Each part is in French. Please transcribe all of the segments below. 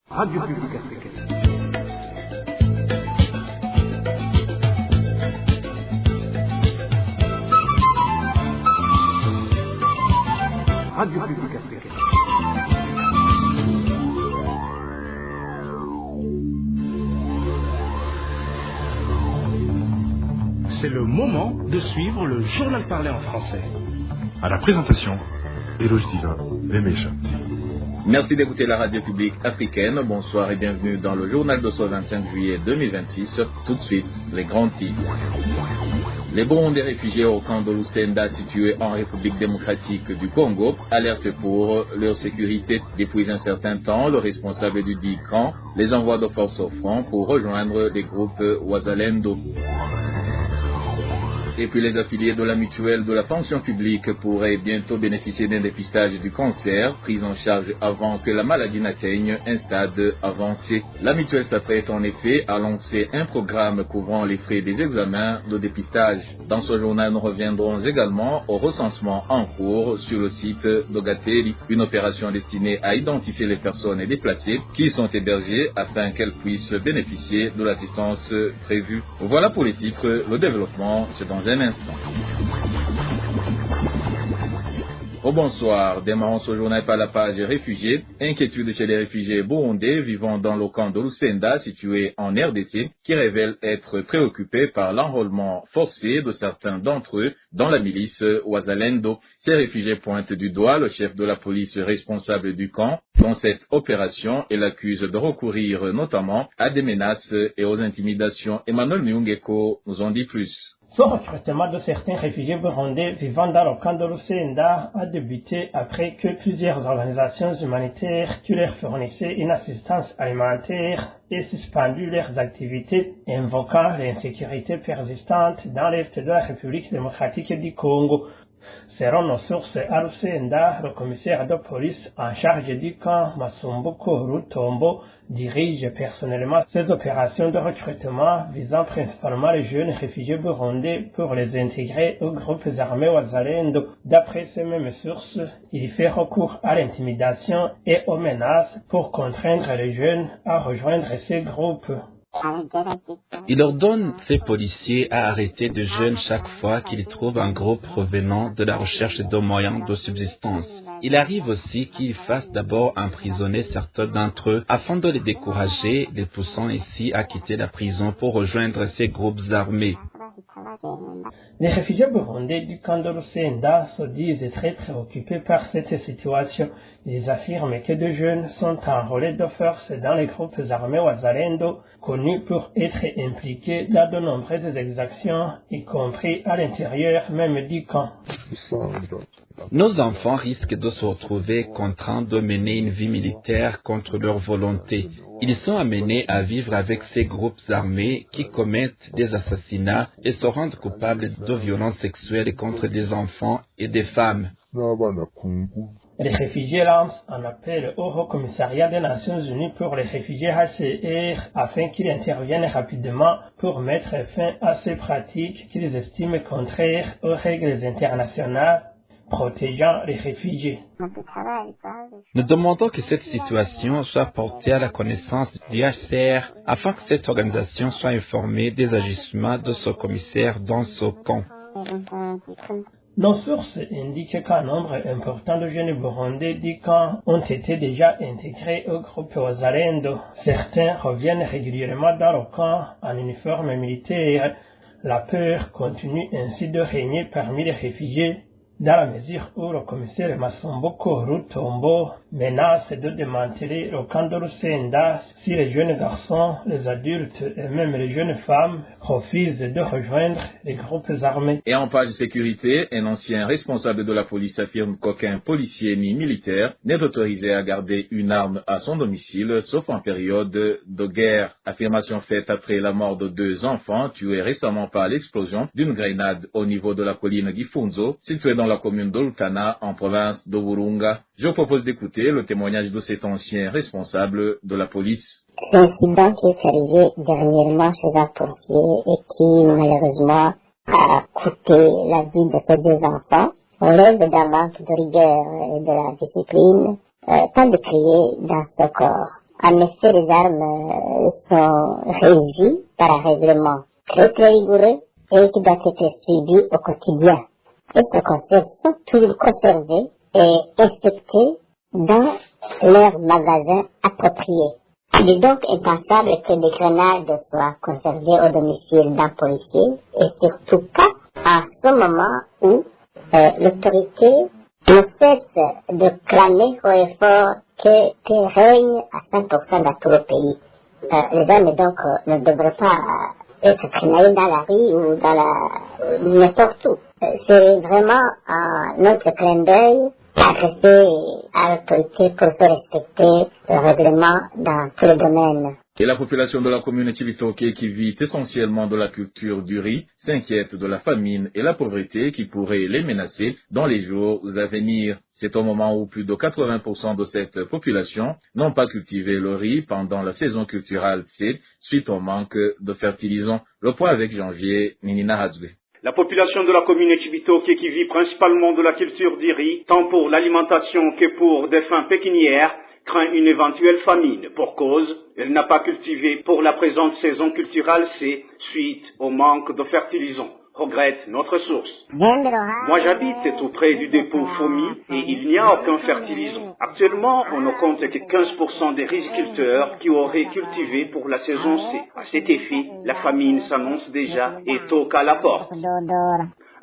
Radio Publique Africaine. Radio Publique Africaine. C'est le moment de suivre le journal parlé en français. À la présentation, Eloge Diva, Lemesha. Merci d'écouter la radio publique africaine. Bonsoir et bienvenue dans le journal de ce 25 juillet 2026. Tout de suite, les grands titres. Les Burundais réfugiés au camp de Lusenda situé en République démocratique du Congo alertent pour leur sécurité. Depuis un certain temps, le responsable du dit camp les envoie de force au front pour rejoindre les groupes Wazalendo. Et puis les affiliés de la mutuelle de la pension publique pourraient bientôt bénéficier d'un dépistage du cancer, pris en charge avant que la maladie n'atteigne un stade avancé. La mutuelle s'apprête en effet à lancer un programme couvrant les frais des examens de dépistage. Dans ce journal, nous reviendrons également au recensement en cours sur le site d'Ogateli, une opération destinée à identifier les personnes déplacées qui sont hébergées afin qu'elles puissent bénéficier de l'assistance prévue. Voilà pour les titres, le développement, c'est dans un instant. Au bonsoir, démarrons ce journal par la page réfugiés. Inquiétude chez les réfugiés burundais vivant dans le camp de Lusenda situé en RDC qui révèle être préoccupés par l'enrôlement forcé de certains d'entre eux dans la milice Wazalendo. Ces réfugiés pointent du doigt le chef de la police responsable du camp dans cette opération et l'accuse de recourir notamment à des menaces et aux intimidations. Emmanuel Myungeko nous en dit plus. Ce recrutement de certains réfugiés burundais vivant dans le camp de Lusenda a débuté après que plusieurs organisations humanitaires qui leur fournissaient une assistance alimentaire aient suspendu leurs activités, invoquant l'insécurité persistante dans l'est de la République démocratique du Congo. Selon nos sources à Lusenda, le commissaire de police en charge du camp, Masumbuko Rutombo, dirige personnellement ces opérations de recrutement visant principalement les jeunes réfugiés burundais pour les intégrer aux groupes armés Wazalendo. D'après ces mêmes sources, il fait recours à l'intimidation et aux menaces pour contraindre les jeunes à rejoindre ces groupes. Il ordonne ses policiers à arrêter des jeunes chaque fois qu'ils trouvent un groupe revenant de la recherche de moyens de subsistance. Il arrive aussi qu'ils fassent d'abord emprisonner certains d'entre eux afin de les décourager, les poussant ainsi à quitter la prison pour rejoindre ces groupes armés. Les réfugiés burundais du camp de Lusenda se disent très préoccupés par cette situation. Ils affirment que des jeunes sont enrôlés de force dans les groupes armés Wazalendo, connus pour être impliqués dans de nombreuses exactions, y compris à l'intérieur même du camp. Nos enfants risquent de se retrouver contraints de mener une vie militaire contre leur volonté. Ils sont amenés à vivre avec ces groupes armés qui commettent des assassinats et se rendent coupables de violences sexuelles contre des enfants et des femmes. Les réfugiés lancent un appel au Haut Commissariat des Nations Unies pour les réfugiés HCR afin qu'il intervienne rapidement pour mettre fin à ces pratiques qu'ils estiment contraires aux règles internationales protégeant les réfugiés. Nous demandons que cette situation soit portée à la connaissance du HCR afin que cette organisation soit informée des agissements de ce commissaire dans ce camp. Nos sources indiquent qu'un nombre important de jeunes burundais du camp ont été déjà intégrés au groupe Wazalendo. Certains reviennent régulièrement dans le camp en uniforme militaire. La peur continue ainsi de régner parmi les réfugiés, dans la mesure où le commissaire Masumbuko Rutombo menace de démanteler le camp de Lusenda si les jeunes garçons, les adultes et même les jeunes femmes refusent de rejoindre les groupes armés. Et en page sécurité, un ancien responsable de la police affirme qu'aucun policier ni militaire n'est autorisé à garder une arme à son domicile, sauf en période de guerre. Affirmation faite après la mort de 2 enfants tués récemment par l'explosion d'une grenade au niveau de la colline Gifunzo, située dans la commune de Lutana, en province de Burunga. Je propose d'écouter le témoignage de cet ancien responsable de la police. L'incident qui est arrivé dernièrement chez un policier et qui malheureusement a coûté la vie de ces 2 enfants relève d'un manque de rigueur et de la discipline, tant de crier dans ce corps. En effet, les armes sont régies par un règlement très très rigoureux et qui doit être suivi au quotidien. Et ces conserves sont toujours conservées et inspectées dans leurs magasins appropriés. Il est donc impensable que des grenades soient conservées au domicile d'un policier et surtout pas à ce moment où l'autorité ne cesse de clamer haut et fort que règne à 100% dans tout le pays. Les armes donc ne devraient pas être traînées dans la rue ou dans n'importe où. C'est vraiment notre clin d'œil adressé à l'autorité pour faire respecter le règlement dans tous les domaines. Et la population de la commune Chibitoke, qui vit essentiellement de la culture du riz, s'inquiète de la famine et la pauvreté qui pourraient les menacer dans les jours à venir. C'est au moment où plus de 80% de cette population n'ont pas cultivé le riz pendant la saison culturelle C, suite au manque de fertilisants. Le point avec Janvier Ninina Hadzwe. La population de la commune Chibitoke, qui vit principalement de la culture du riz, tant pour l'alimentation que pour des fins pécuniaires, craint une éventuelle famine. Pour cause, elle n'a pas cultivé pour la présente saison culturelle C, suite au manque de fertilisants, regrette notre source. Moi j'habite tout près du dépôt Fomi et il n'y a aucun fertilisant. Actuellement, on ne compte que 15% des riziculteurs qui auraient cultivé pour la saison C. À cet effet, la famine s'annonce déjà et toque à la porte.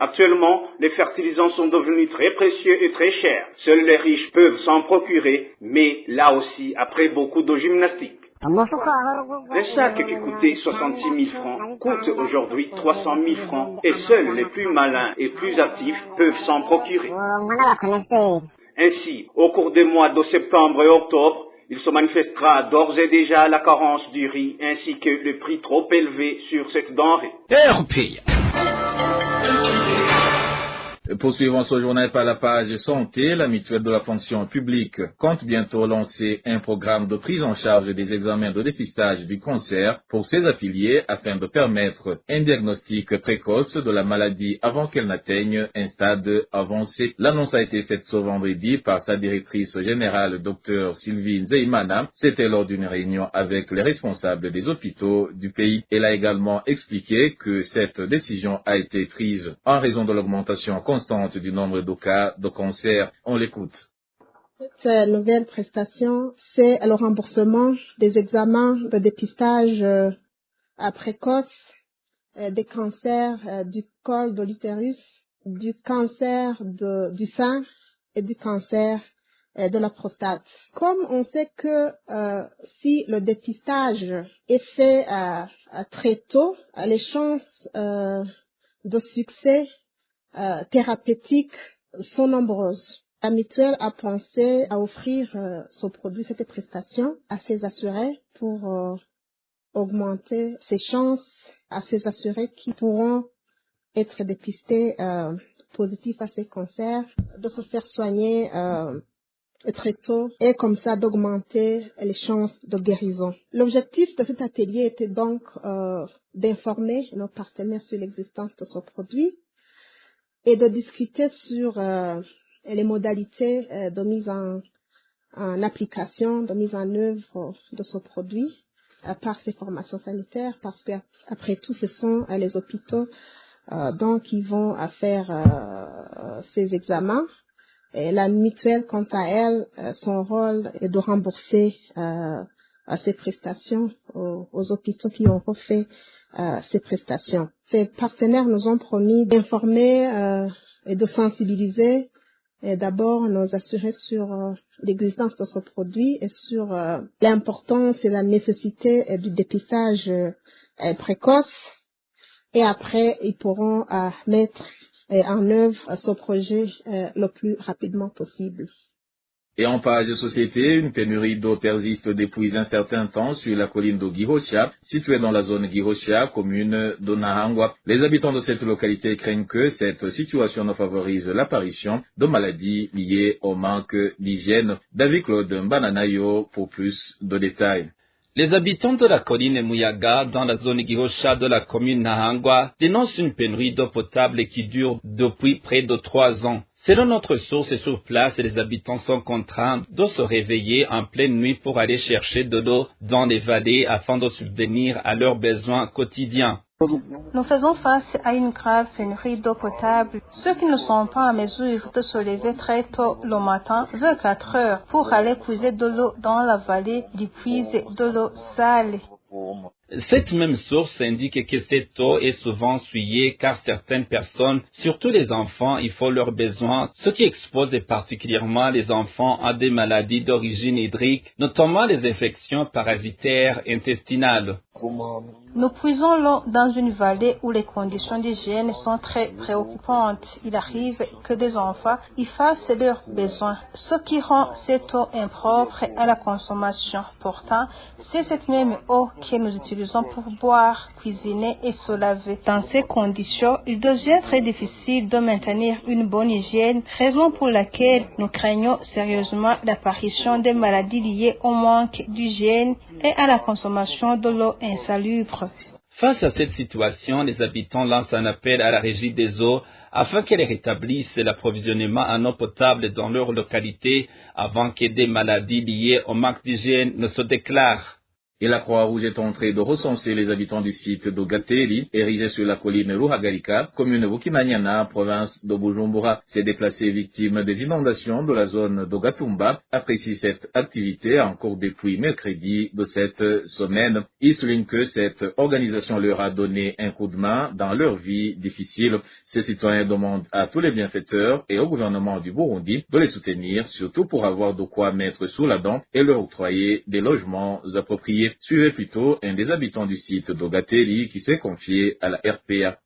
Actuellement, les fertilisants sont devenus très précieux et très chers. Seuls les riches peuvent s'en procurer, mais là aussi après beaucoup de gymnastique. Un sac qui coûtait 66 000 francs coûte aujourd'hui 300 000 francs et seuls les plus malins et plus actifs peuvent s'en procurer. Ainsi, au cours des mois de septembre et octobre, il se manifestera d'ores et déjà la carence du riz ainsi que le prix trop élevé sur cette denrée. Poursuivons ce journal par la page santé. La mutuelle de la fonction publique compte bientôt lancer un programme de prise en charge des examens de dépistage du cancer pour ses affiliés afin de permettre un diagnostic précoce de la maladie avant qu'elle n'atteigne un stade avancé. L'annonce a été faite ce vendredi par sa directrice générale, Dr Sylvie Zeimana. C'était lors d'une réunion avec les responsables des hôpitaux du pays. Elle a également expliqué que cette décision a été prise en raison de l'augmentation constante du nombre de cas de cancer. On l'écoute. Cette nouvelle prestation, c'est le remboursement des examens de dépistage précoce des cancers du col de l'utérus, du cancer du sein et du cancer de la prostate. Comme on sait que si le dépistage est fait très tôt, les chances de succès thérapeutiques sont nombreuses. La mutuelle a pensé à offrir ce produit, cette prestation, à ses assurés pour augmenter ses chances à ces assurés qui pourront être dépistés positifs à ces cancers, de se faire soigner très tôt et comme ça d'augmenter les chances de guérison. L'objectif de cet atelier était donc d'informer nos partenaires sur l'existence de ce produit et de discuter sur les modalités de mise en application, de mise en œuvre de ce produit par ces formations sanitaires, parce que après tout, ce sont les hôpitaux donc qui vont faire ces examens. Et la mutuelle, quant à elle, son rôle est de rembourser ces prestations aux hôpitaux qui ont refait ces prestations. Ces partenaires nous ont promis d'informer et de sensibiliser d'abord nos assurés sur l'existence de ce produit et sur l'importance et la nécessité du dépistage précoce. Et après, ils pourront mettre en œuvre ce projet le plus rapidement possible. Et en page de société, une pénurie d'eau persiste depuis un certain temps sur la colline de Gihosha, située dans la zone Gihosha, commune de Nahangwa. Les habitants de cette localité craignent que cette situation ne favorise l'apparition de maladies liées au manque d'hygiène. David Claude Mbananayo pour plus de détails. Les habitants de la colline Muyaga, dans la zone Gihosha de la commune Nahangwa, dénoncent une pénurie d'eau potable qui dure depuis près de 3 ans. Selon notre source sur place, les habitants sont contraints de se réveiller en pleine nuit pour aller chercher de l'eau dans les vallées afin de subvenir à leurs besoins quotidiens. Nous faisons face à une grave pénurie d'eau potable. Ceux qui ne sont pas en mesure de se lever très tôt le matin, vers 4 heures, pour aller puiser de l'eau dans la vallée, d'y puiser de l'eau sale. Cette même source indique que cette eau est souvent souillée car certaines personnes, surtout les enfants, y font leurs besoins, ce qui expose particulièrement les enfants à des maladies d'origine hydrique, notamment les infections parasitaires intestinales. Nous puisons l'eau dans une vallée où les conditions d'hygiène sont très préoccupantes. Il arrive que des enfants y fassent leurs besoins, ce qui rend cette eau impropre à la consommation. Pourtant, c'est cette même eau que nous utilisons pour boire, cuisiner et se laver. Dans ces conditions, il devient très difficile de maintenir une bonne hygiène, raison pour laquelle nous craignons sérieusement l'apparition des maladies liées au manque d'hygiène et à la consommation de l'eau insalubre. Face à cette situation, les habitants lancent un appel à la Régie des eaux afin qu'elle rétablisse l'approvisionnement en eau potable dans leur localité avant que des maladies liées au manque d'hygiène ne se déclarent. Et la Croix-Rouge est en train de recenser les habitants du site d'Ogateli, érigé sur la colline Ruhagarika, commune de Bukimanyana, province de Bujumbura. Ces déplacés victimes des inondations de la zone d'Ogatumba apprécient cette activité en cours depuis mercredi de cette semaine. Ils soulignent que cette organisation leur a donné un coup de main dans leur vie difficile. Ces citoyens demandent à tous les bienfaiteurs et au gouvernement du Burundi de les soutenir, surtout pour avoir de quoi mettre sous la dent et leur octroyer des logements appropriés. Suivez plutôt un des habitants du site d'Ogateli qui s'est confié à la RPA.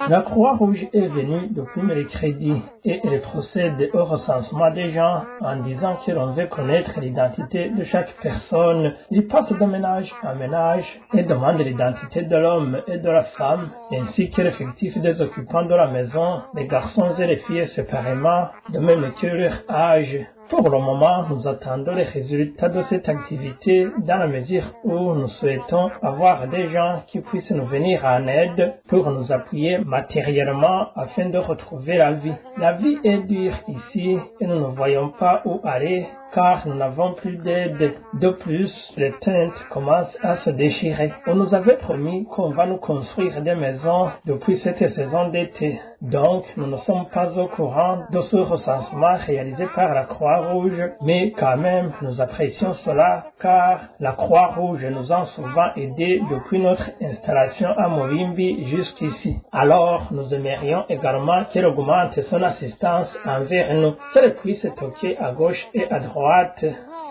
La Croix-Rouge est venue depuis mercredi et elle procède au recensement des gens en disant que l'on veut connaître l'identité de chaque personne. Il passe de ménage en ménage et demande l'identité de l'homme et de la femme, ainsi que l'effectif des occupants de la maison, les garçons et les filles séparément, de même que leur âge. Pour le moment, nous attendons les résultats de cette activité dans la mesure où nous souhaitons avoir des gens qui puissent nous venir en aide pour nous appuyer matériellement afin de retrouver la vie. La vie est dure ici et nous ne voyons pas où aller car nous n'avons plus d'aide. De plus, les tentes commencent à se déchirer. On nous avait promis qu'on va nous construire des maisons depuis cette saison d'été. Donc, nous ne sommes pas au courant de ce recensement réalisé par la Croix-Rouge, mais quand même, nous apprécions cela car la Croix-Rouge nous a souvent aidés depuis notre installation à Morimbi jusqu'ici. Alors, nous aimerions également qu'elle augmente son assistance envers nous, qu'elle puisse toquer à gauche et à droite.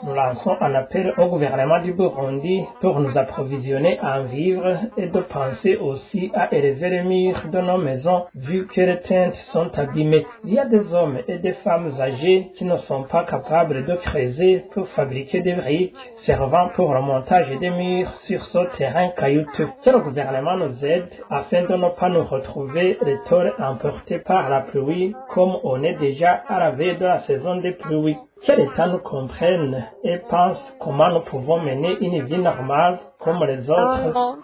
Nous lançons un appel au gouvernement du Burundi pour nous approvisionner en vivres et de penser aussi à élever les murs de nos maisons vu que les tentes sont abîmées. Il y a des hommes et des femmes âgés qui ne sont pas capables de creuser pour fabriquer des briques servant pour le montage des murs sur ce terrain caillouteux. Que le gouvernement nous aide afin de ne pas nous retrouver les tôles emportées par la pluie comme on est déjà à la veille de la saison des pluies. Que l'État nous comprenne et pense comment nous pouvons mener une vie normale comme les autres.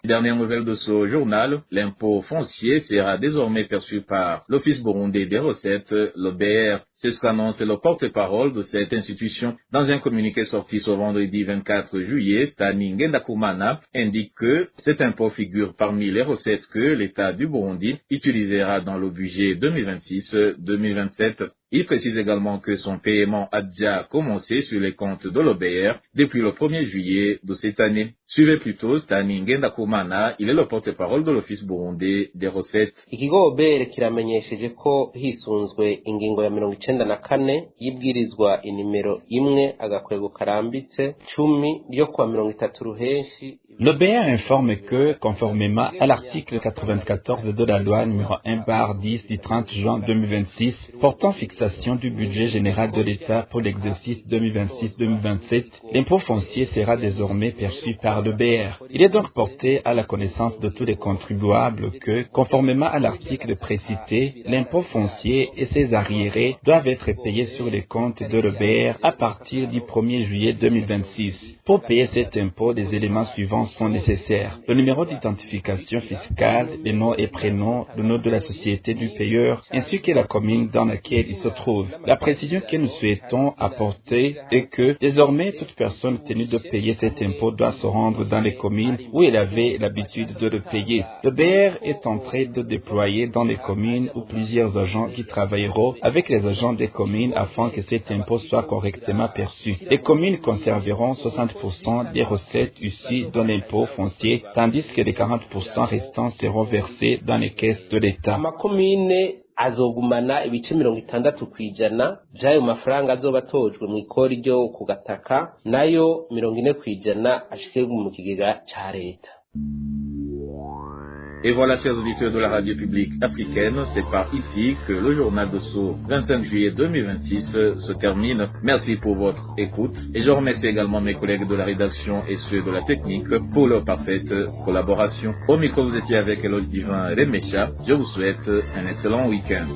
Dernière nouvelle de ce journal, l'impôt foncier sera désormais perçu par l'Office burundais des recettes, l'OBR. C'est ce qu'annonce le porte-parole de cette institution. Dans un communiqué sorti ce vendredi 24 juillet, Stani Ngendakumana indique que cet impôt figure parmi les recettes que l'État du Burundi utilisera dans le budget 2026-2027. Il précise également que son paiement a déjà commencé sur les comptes de l'OBR depuis le 1er juillet de cette année. Suivez plutôt Stani Ngendakumana, il est le porte-parole de l'Office burundais des recettes. Ikigo OBR kiramenyesheje ko hisunzwe ingingo ya 94 y'ibwirizwa inimero 1 agakwego karambitse 10 ryo kwa 30 ruheshi. L'OBR informe que, conformément à l'article 94 de la loi numéro 1/10 du 30 juin 2026 portant fixation du budget général de l'État pour l'exercice 2026-2027, l'impôt foncier sera désormais perçu par l'OBR. Il est donc porté à la connaissance de tous les contribuables que, conformément à l'article précité, l'impôt foncier et ses arriérés doivent être payés sur les comptes de l'OBR à partir du 1er juillet 2026. Pour payer cet impôt, les éléments suivants sont nécessaires. Le numéro d'identification fiscale, le nom et prénom, le nom de la société du payeur, ainsi que la commune dans laquelle il se trouve. La précision que nous souhaitons apporter est que, désormais, toute personne tenue de payer cet impôt doit se rendre dans les communes où elle avait l'habitude de le payer. Le BR est en train de déployer dans les communes où plusieurs agents qui travailleront avec les agents des communes afin que cet impôt soit correctement perçu. Les communes conserveront 60% des recettes issues de l'impôt foncier, tandis que les 40% restants seront versés dans les caisses de l'État. Azogumana ibice 60% by'ayo mafaranga azoba atojwe mu ikori ryo ku gataka, nayo 40% ashike mu kigega ca leta. Et voilà, chers auditeurs de la radio publique africaine, c'est par ici que le journal de ce 25 juillet 2026 se termine. Merci pour votre écoute et je remercie également mes collègues de la rédaction et ceux de la technique pour leur parfaite collaboration. Au micro, vous étiez avec Eloge Divin Remesha. Je vous souhaite un excellent week-end.